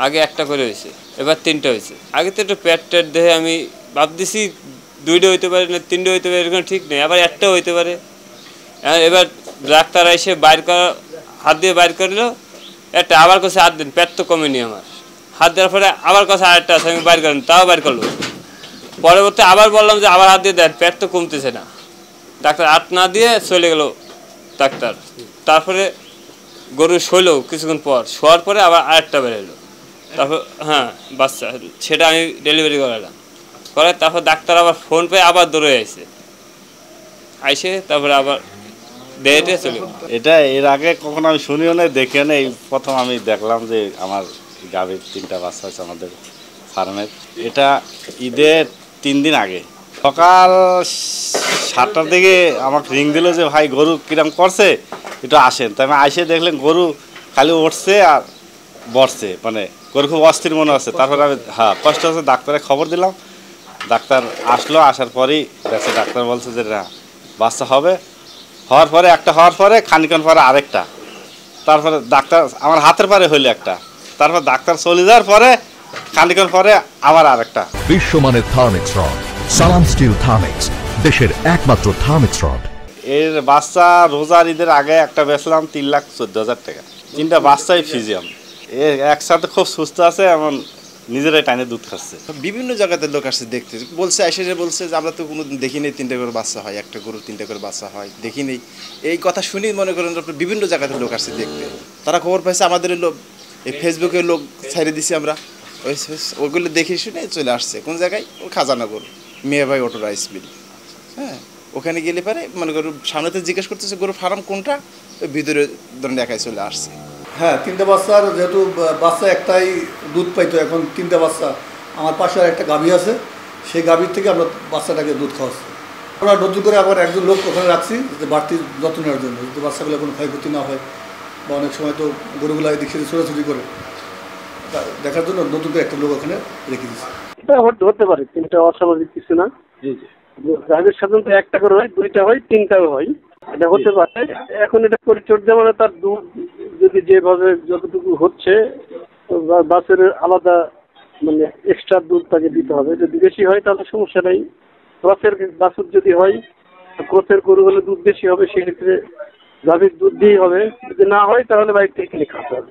আগে একটা করে হয়েছে, এবার 3টা হয়েছে। আগে তো একটু পেট দেখে আমি ভাবতেছি 2টা হইতে পারে না 3টা হইতে পারে, এরকম ঠিক নেই, আবার একটা হইতে পারে। এবার ডাক্তার এসে বাইর করা, হাত দিয়ে বাইর করলো একটা, আবার কাছে হাত দিন, পেট তো কমেনি আমার। হাত দেওয়ার পরে আবার কাছে আরেকটা আছে, আমি বাইর করেন, তাও বাইর করলো। পরবর্তী আবার বললাম যে আবার হাত দিয়ে দেন, পেট তো কমতেছে না। ডাক্তার হাত না দিয়ে চলে গেল ডাক্তার। তারপরে গরু শৈল কিছুক্ষণ পর, শোয়ার পরে আবার আরেকটা বেরোলো। তারপর হ্যাঁ বাচ্চা, সেটা আমি ডেলিভারি করালাম। করে তারপর ডাক্তার আবার ফোন পেয়ে আবার দৌড়ে আইসে, আইসে তারপরে আবার দেহেটে চলে। এটা এর আগে কখনো আমি শুনিও না, দেখিও না, এই প্রথম আমি দেখলাম যে আমার গাভীর 3টা বাচ্চা আছে আমাদের ফার্মের। এটা ঈদের 3 দিন আগে সকাল 7টার দিকে আমাকে রিং দিল যে ভাই গরু কিরম করছে একটু আসেন। তাই আমি আইসে দেখলেন গরু খালি উঠছে আর বসছে, মানে গরু খুব অস্থির মনে হচ্ছে। তারপরে আমি কষ্ট হচ্ছে, ডাক্তারে খবর দিলাম। ডাক্তার আসলো, আসার পরেই দেখছে, ডাক্তার বলছে যে না বাচ্চা হবে। হওয়ার পরে একটা, হওয়ার পরে খানিকক্ষণ পরে আরেকটা, তারপরে ডাক্তার আমার হাতের পরে হইলো একটা, তারপর ডাক্তার চলে যাওয়ার পরে খানিকক্ষণ পরে আবার আরেকটা। বিশ্বমানের থার্মিক্স রড, সালাম স্টিল থার্মিক্স, দেশের একমাত্র থার্মিক্স রড। এর বাচ্চা রোজার ঈদের আগে একটা বেচলাম 3,14,000 টাকা। 3টা বাচ্চাই ফিজিয়াম, একসাথে খুব সুস্থ আছে, এমন নিজেরাই টাইনে দুধ খাচ্ছে। বিভিন্ন জায়গাতে লোক আসছে দেখতে, বলছে এসে বলছে যে আমরা তো কোনো দেখি নেই 3টা করে বাচ্চা হয়, একটা গরু 3টা করে বাচ্চা হয় দেখি নেই। এই কথা শুনি মনে করেন বিভিন্ন জায়গাতে লোক আসছে দেখতে। তারা খবর পাইছে আমাদের লোক, এই ফেসবুকে লোক ছাইড়ে দিছি আমরা, ওইগুলো দেখে শুনে চলে আসছে। কোন জায়গায়? ও খাজানগর মেয়ে ভাই অটো রাইস মিল। হ্যাঁ, ওখানে গেলে পারে মনে করো সামনেতে জিজ্ঞেস করতেছে গরু ফার্ম কোনটা, ওই ভিতরে ধরেন একাই চলে আসছে। হ্যাঁ, 3টা বাচ্চার যেহেতু বাচ্চা একটাই দুধ পাইতো, এখন 3টা বাচ্চা। আমার পাশে আর একটা গাভী আছে, সেই গাভীর থেকে আমরা বাচ্চাটাকে দুধ খাওয়াচ্ছি। আমরা নতুন করে আবার একজন লোক ওখানে রাখছি যে বাড়তি যত্ন নেওয়ার জন্য, যাতে বাচ্চাগুলো কোনো ক্ষয়ক্ষতি না হয়, বা অনেক সময় তো গরুগুলো এদিক সেদিক ছোটাছুটি করে, দেখার জন্য নতুন করে একটা লোক ওখানে রেখে দিচ্ছি। এটা হতে পারে, 3টা অস্বাভাবিক কিছু না। জি জি, গাভীর সাধারণত একটা করে হয়, 2টা হয়, 3টাও হয়, এটা হতে পারে। এখন এটা পরিচর্যা মানে তার দুধ যদি যেভাবে যতটুকু হচ্ছে, বাছুর আলাদা মানে এক্সট্রা দুধ তাকে দিতে হবে। যদি বেশি হয় তাহলে সমস্যা নেই। বাছুর যদি হয়, ক্রসের গরু হলে দুধ বেশি হবে, সেক্ষেত্রে গাভীর দুধ দিয়েই হবে। যদি না হয় তাহলে বাইরে থেকে কিনে খাতে হবে।